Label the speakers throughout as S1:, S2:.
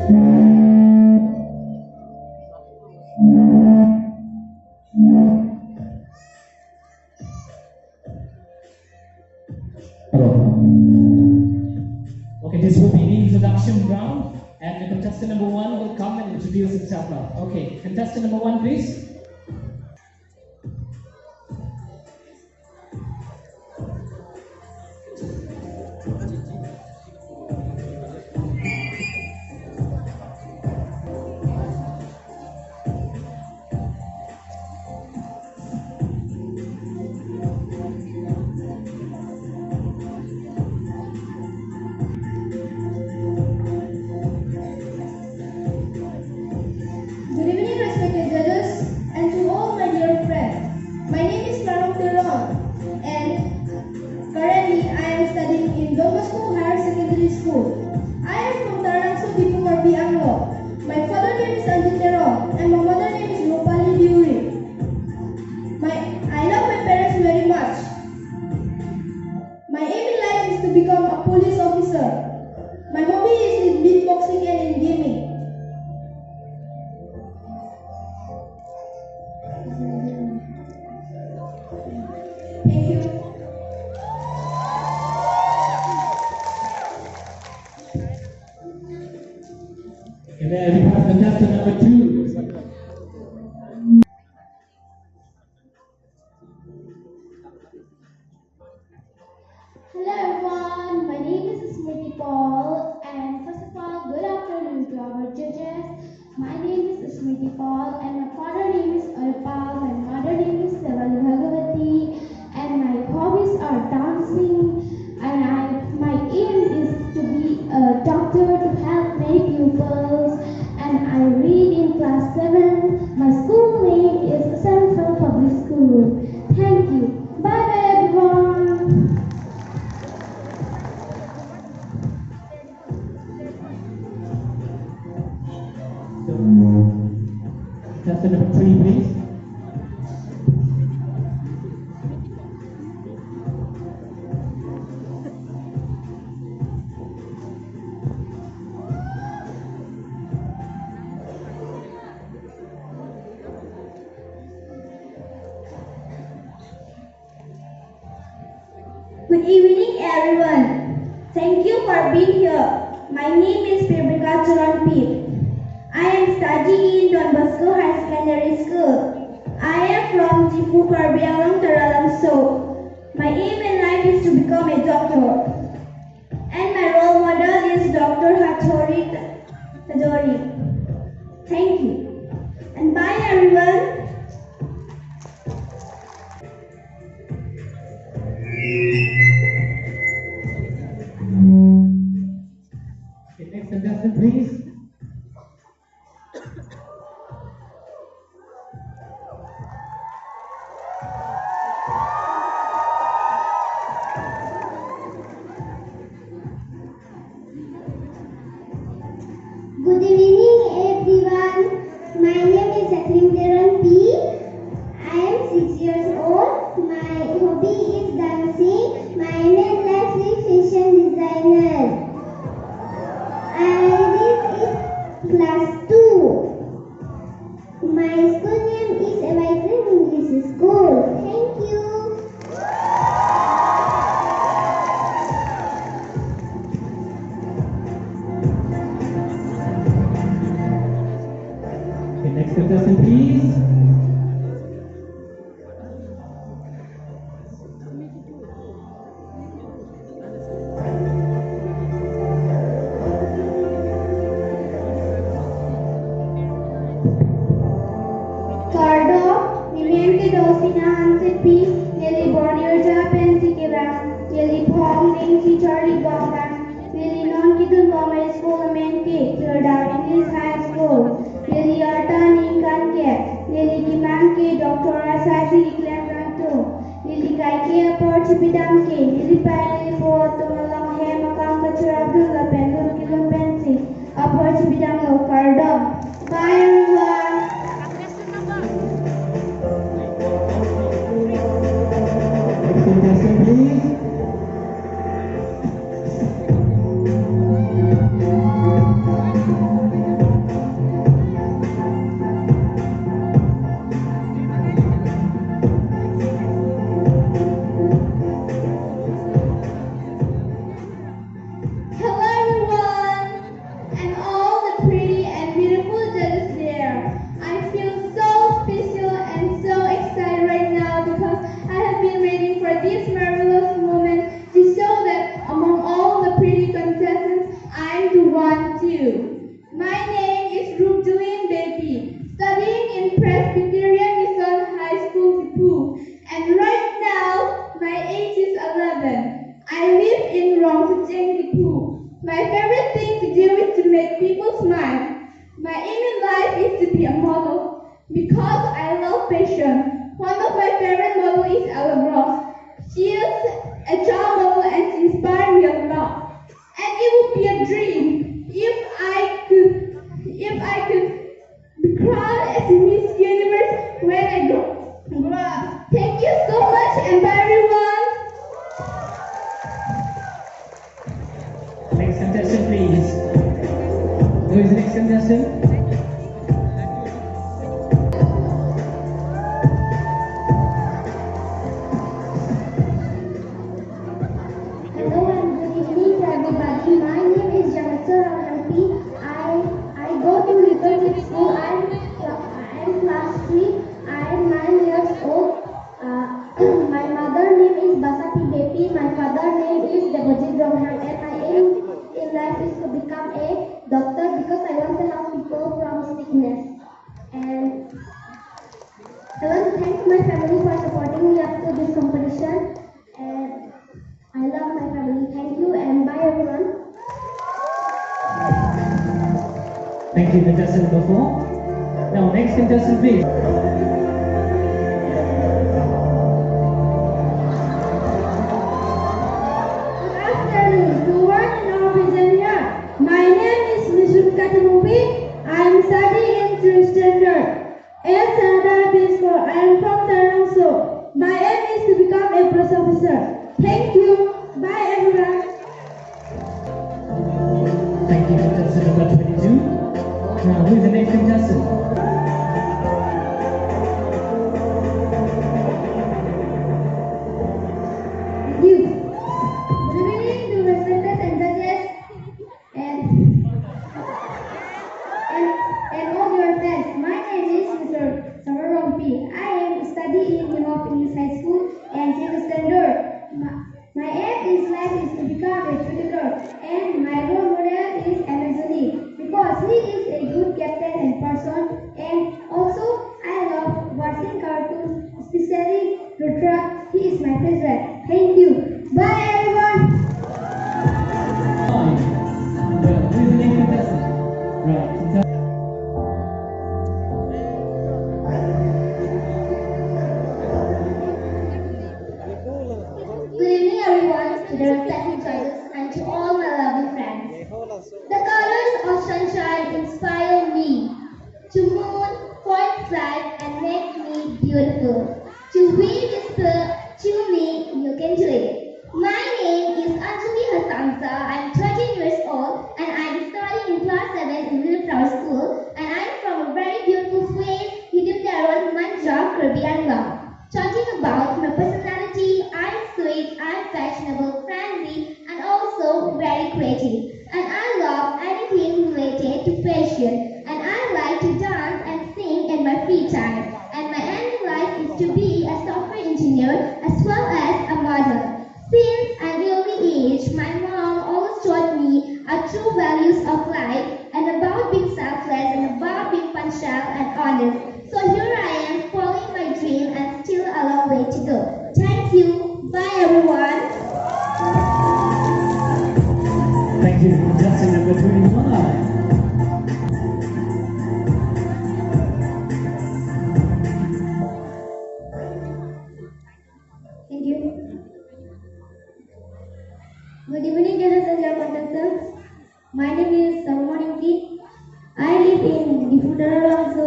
S1: Okay, this will be the introduction round, and the contestant number one will come and introduce himself now. Okay, contestant number one, please.
S2: Good evening, respected judges, and to all my dear friends. My name is Ronghangpi, and currently I am studying in Don Bosco Higher Secondary School. I am from Karbi, Anglong. My father name is Anjit, and my mother name is Rupali Diuri. I love my parents very much. My aim in life is to become a police officer. My hobby is in beatboxing and in gaming. Thank you.
S1: Okay, there we have contestant number two.
S2: Hello everyone, my name is Smriti Paul, and first of all, good afternoon to our judges. My name is Smriti Paul, and my father name is Arpal, my mother name is Sevali Bhagavati, and my hobbies are dancing, and my aim is to be a doctor to help many pupils, and I read in class 7. My school name is Central Public School. Thank you. Bye bye everyone.
S1: Contestant number three, please.
S2: Good evening, everyone. Thank you for being here. My name is Ronghangpi. I am studying in Don Bosco High Secondary School. I am from Jipu Karbi So. My aim in life is to become a doctor. And my role model is Dr. Hatori. Thank you. And bye, everyone.
S1: Okay, next contestant, please.
S2: Good evening, everyone. My name is Ronghangpi. I am 6 years old. My hobby is dancing. My main life is fashion designer. I live in class 2. My school name is Evaitri English School. Thank you.
S1: Okay, next contestant, please.
S2: Kardo, Niliente Dosina Hansepi, Lily Borneo Japan Sikibang, Lily Pong, Nancy Charlie Bongbang, Lily Non Kidun Bomber School Menke, Kilda English High School, Lily Arta Ninkanke, Lily Kimanke, Dr. Asasi Iklanganto, Lily Kaikia Porchipidamke, Lily Pai Lily Po, Tumalang Hemakam Kachurabdullah Pendul Kilum Pensi, a Porchipidam Kardo. Bye everyone.
S1: Next contestant, please.
S2: Because I love fashion. One of my favorite models is Ella. She is a child model and she inspires me a lot. And it would be a dream if I could be crowned as Miss Universe when I grow up. Thank you so much and bye everyone.
S1: Next contestant, please. Who is the next contestant?
S2: Hello and good evening to everybody. My name is Ronghangpi. I go to Little School. I'm class 3. I'm 9 years old. My mother name is Basati Devi. My father name is Kajir and my aim in life is to become a doctor because I want to help people from sickness. And I want to thank my family for supporting me up to this competition. And I love my family. Thank you and bye everyone.
S1: Thank you, contestant number 4. Now, next contestant, please.
S2: Good afternoon to one and all present here. My name is Mr. Karbi. I am studying in 3rd standard. As another before, I am from Tarangso. My aim is to become a police officer. Thank you. Bye everyone.
S1: Thank you, contestant number 22. Now, who is the next contestant?
S2: Thank you. Good evening to respected and judges and all your friends. My name is Mr. Ronghangpi. I am studying in English High School and 10th standard. My aim in life is to become a cricketer, and my role model is Anthony because he is a good captain and person, and also I love watching cartoons, especially Rutra. He is my favorite. Thank you. Bye everyone.
S1: Who is the next contestant? Right.
S2: Good evening everyone, to the respected judges and to all my lovely friends. The colors of sunshine inspire me. To moon, point flight and make me beautiful. To we whisper, to me, you can do it. My name is Anjali Hasansa. I'm 13 years old and I'm studying in class 7 in Little Flower School and I'm from a very beautiful place, Hidupdaron, Manja, Karbi, Anglong. Talking about my personality, I'm sweet, I'm fashionable, friendly, and also very creative. And I love anything related to fashion. And I like to dance and sing in my free time. And my aim in life is to be a software engineer as well as a model. Since an early age, my mom always taught me true values of life and about being selfless and about being punctual and honest. So here I am following my dream and still a long way to go. Thank you. Bye everyone.
S1: Thank you, contestant number 25.
S2: Thank you. Good evening, judges and your contestants. My name is Ronghangpi. I live in Difudara, so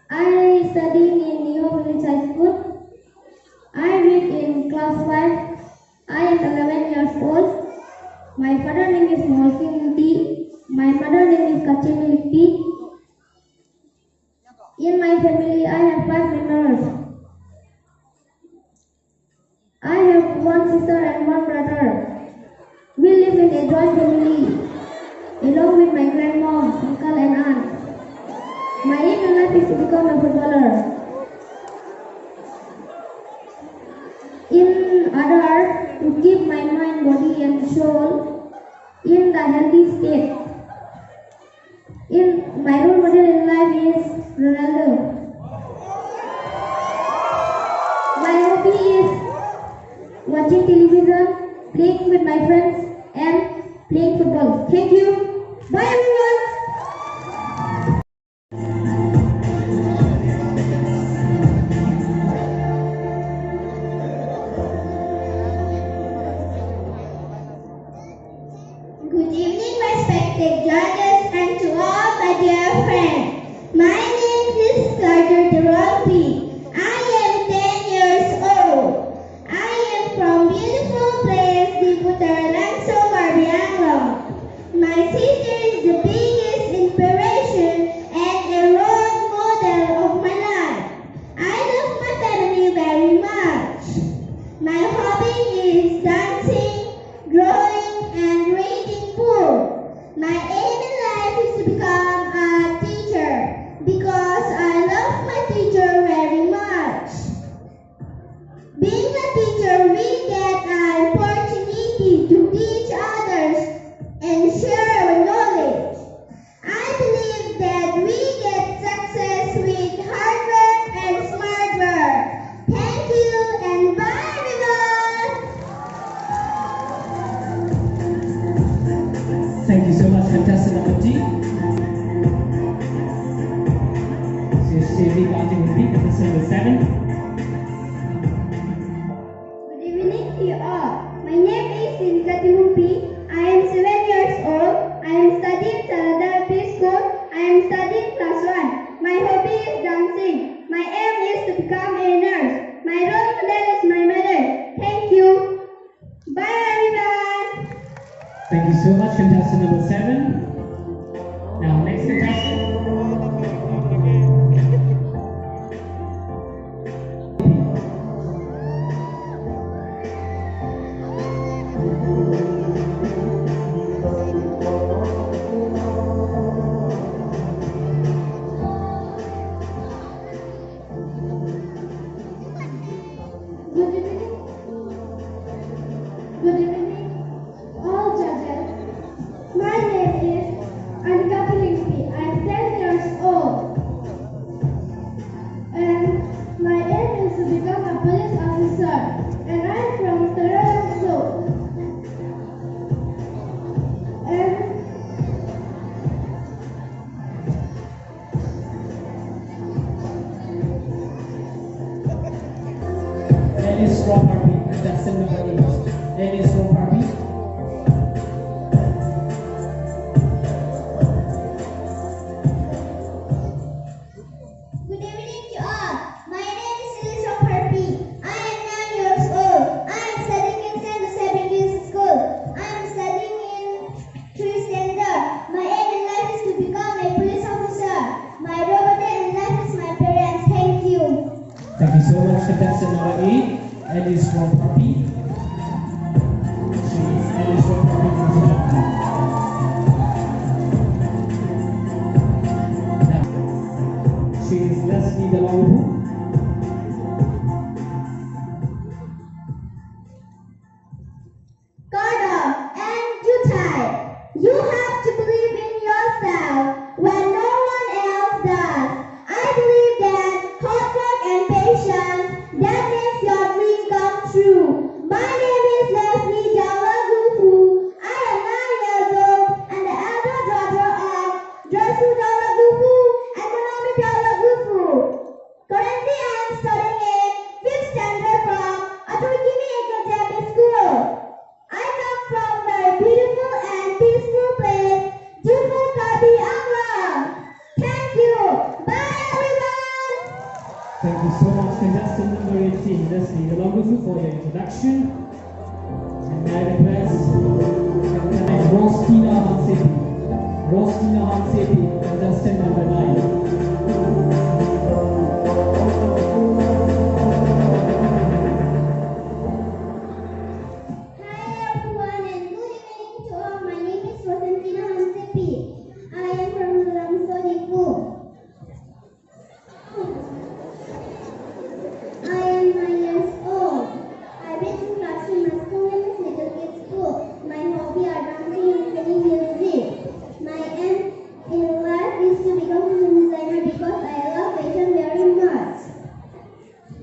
S2: I study in New Village High School. I read in class 5. I am 11 years old. My father name is Ronghangpi. My mother name is Kajir. In my family, I have 5 members. I have one sister and one brother. We live in a joint family, along with my grandmom, uncle and aunt. My aim in life is to become a footballer. In other, to keep my mind, body and soul in the healthy state. In my role model in life is Ronaldo. My hobby is watching television, playing with my friends, and playing football. Thank you. Bye everyone. respected judges, and to all my dear friends. My name is Ronghangpi. I am 10 years old. I am from beautiful place Diputar Langsong, Karbi, Anglong. My sister is the biggest inspiration and a role model of my life. I love my family very much. My hobby is dancing, drawing, and reading books. My aim in life is to become a teacher because I love my teacher very much. Being a teacher, we get an opportunity to teach others and share our knowledge. I believe that we get success with hard work and smart work. Thank you and bye everyone.
S1: Thank you so much, contestant number D. Contestant number 7.
S2: Good evening to you all. My name is Ronghangpi. I am 7 years old. I am studying Ronghangpi School. I am studying class 1. My hobby is dancing. My aim is to become a nurse. My role model is my mother. Thank you. Bye everyone.
S1: Thank you so much, contestant number 7. Now, next contestant.
S2: Good evening. Good evening, all judges. My name is Ronghangpi. I am 10 years old. And my aim is to become a police officer. And I am from Toronto. And
S1: Dennis Ronghangpi, contestant number 8. Dennis Ronghangpi.
S2: good evening to all. My name is Ronghangpi. I am 9 years old. I am studying in St. Joseph's School. I am studying in 3rd standard. My aim in life is to become a police officer. My role model in life is my parents. Thank you.
S1: Thank you so much, contestant number 8. Dennis Ronghangpi. She is Dennis Ronghangpi from Japan. She is Leslie Delongu.
S2: Karbi and Jutai. You have to believe in yourself when no one else does. I believe that hard work and patience that makes your dream come true. My name is Leslie Dalagufu. I am 9 years old and the elder daughter of Josu Dalagufu and Manomi Dalagufu. Currently, I am studying in 5th standard from Aturkimi Academy School. I come from a very beautiful and peaceful place, Jumbo Karbi, Anglong. Thank you. Bye everyone.
S1: Thank you so much, contestant number 18, Leslie Delongu, for your introduction. And may I request Rostina Hansepi. Rostina Hansepi, contestant number 9.
S2: Hi everyone and good evening to all. My name is Rosantina Hansepi. I am from Lamsodipu. I am 9 years old. I been in classroom. My school name is Little Kids School. My hobby are dancing and singing music. My aim in life is to become a designer because I love fashion very much.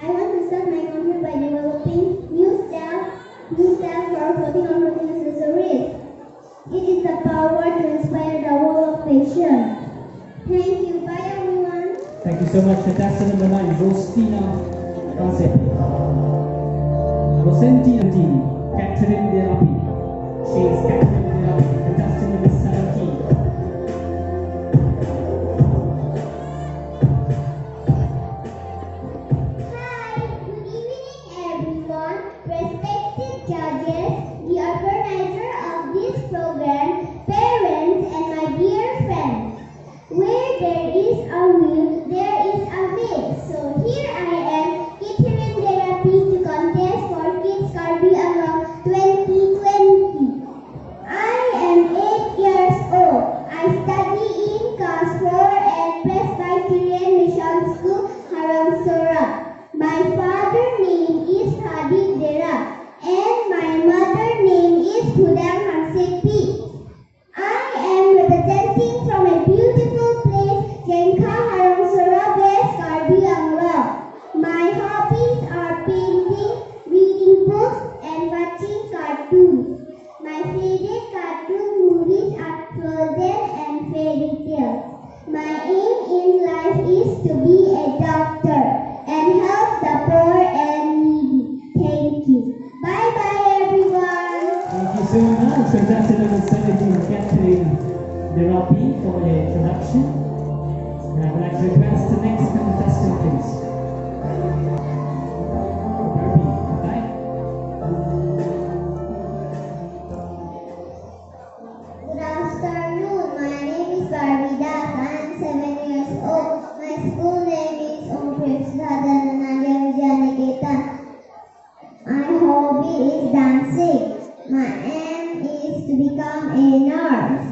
S2: I want to start my company by developing new styles for clothing or clothing accessories. It is the power to inspire the world of fashion. Thank you. Bye everyone.
S1: Thank you so much, contestant number 9, Rostina Hansepi. Rosentina Dini, Catherine Delapi. She is Catherine Delapi, contestant number 17.
S2: Where there is a will, there is a way. So here I am, catering therapy to contest for Kids Karbi Anglong 2020. I am 8 years old. I study in class 4 at Presbyterian Mission School, Haramsora. My father name is Hadid Dera and my mother name is Ronghangpi. I am representing from a beautiful place, Jengka Haramsora, West Karbi Anglong. My hobbies are painting, reading books, and watching cartoons. My favorite cartoon movies are Frozen and fairy tales. My aim in life is to be a doctor and help the poor and needy. Thank you. Bye bye everyone.
S1: Thank you so much. Contestant number 17, Catherine Derapi, for the introduction. And I would like to request the next contestant, please. Karbi, right?
S2: Good afternoon. My name is Karbi. I am 7 years old. My school name is My hobby is dancing. My aim is to become a nurse.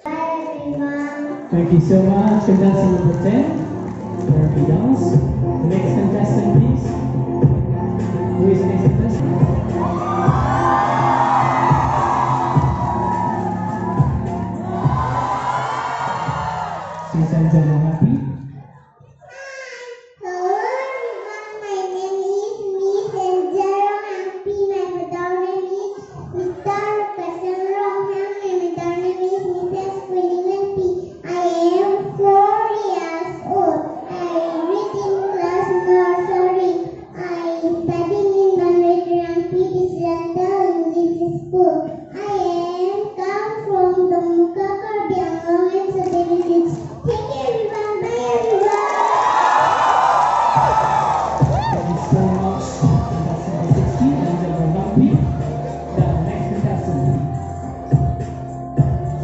S2: Bye everyone.
S1: Thank you so much. Contestant number 10, Karbi Dance. The next contestant, please. Who is the next contestant? She's Ronghangpi.
S2: Hello everyone, my name is Miss Ronghangpi. My middle name is Mr. Ronghang. My middle name is Mrs. Ronghangpi. I am 4 years old. I read in class nursery. I study in Ronghangpi Residential English School. I am come from Tongka Karbi Anglong and Soteri. Thank you everyone. Bye everyone.
S1: Thank you so much. Contestant number 16, Angel Ronghangpi. The next contestant.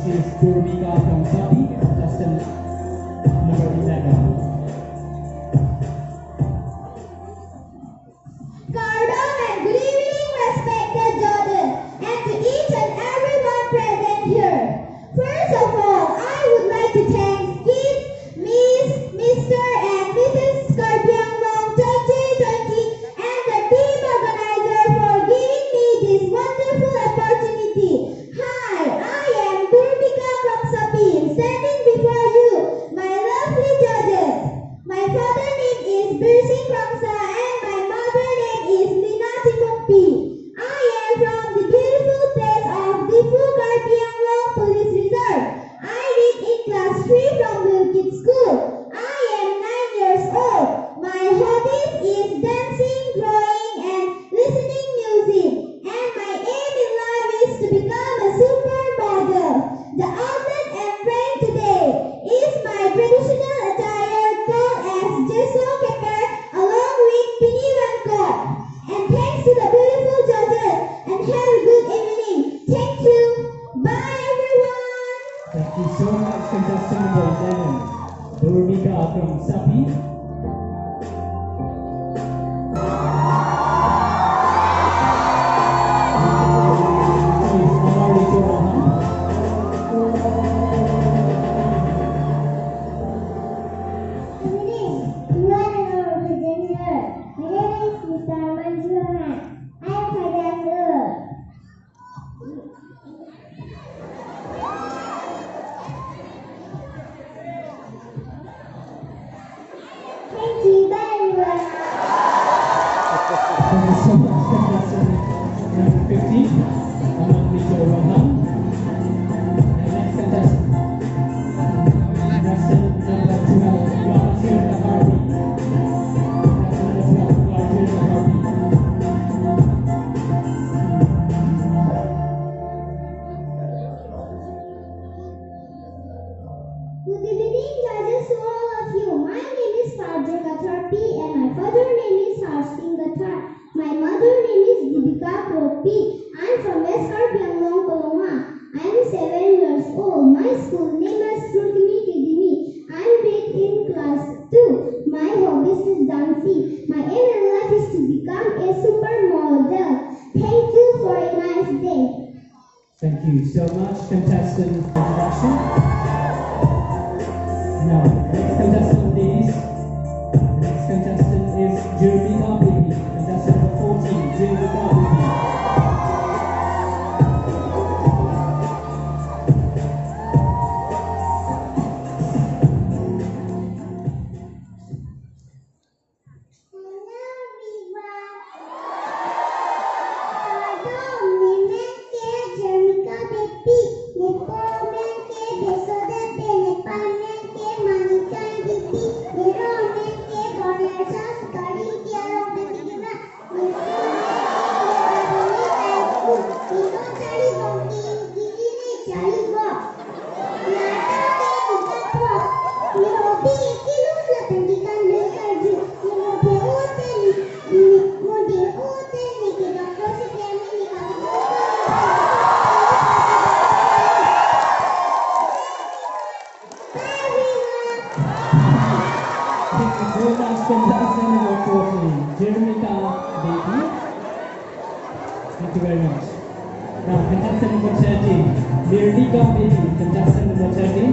S1: She is Purvika from Sabi, contestant number 11.
S2: Pardon and good evening, respected judges, and to each and everyone present here. First of all, I would like to thank Kids, Miss, Mr. and Mrs. Karbi Anglong 2020 and the team organizer for giving me this wonderful opportunity. Hi, I am Purvika from Sapin, standing before you, my lovely judges. My father name is Birsing Kramsa and my mother name is Lina Timokpi. I am from the beautiful place of Difu Karbi Anglong Police Reserve. I read in class 3 from Wilkid School. I am 9 years old. My hobbies is dancing, drawing and listening music. And my aim in life is to become a supermodel. The outfit I'm wearing today is my traditional attire called as Jeso Keper along with Piniwan coat. And thanks to the beautiful judges and have a good evening. Thank you. Bye everyone.
S1: Thank you so much, contestant number 11, Purvika from Sabi. Please, Amari Johan.
S2: Good evening. You are our presenter. My name is Mr. Manjuhan. I am 5 years old. Thank you. Bye everyone.
S1: Thank you so much, contestant number 15, Amari Johan. And next contestant, contestant number 12, Kajir Karbi. Contestant number 12, Kajir Karbi.
S2: Good evening, judges, to all of you. My name is Karbi and my father name is Gathar. My mother name is Dibika Kropi. I am from West Karbi, Anglong, I am 7 years old. My school name is Ronghangpi Academy. I am grade in class 2. My hobbies is dancing. My aim in life is to become a supermodel. Thank you for a nice day.
S1: Thank you so much, contestant introduction. Now, next contestant, please. The next contestant is Karbi, contestant number 14, Karbi. Contestant number 14, Karbi. Thank you very much. Now, contestant number 13, Karbi. Contestant number 13,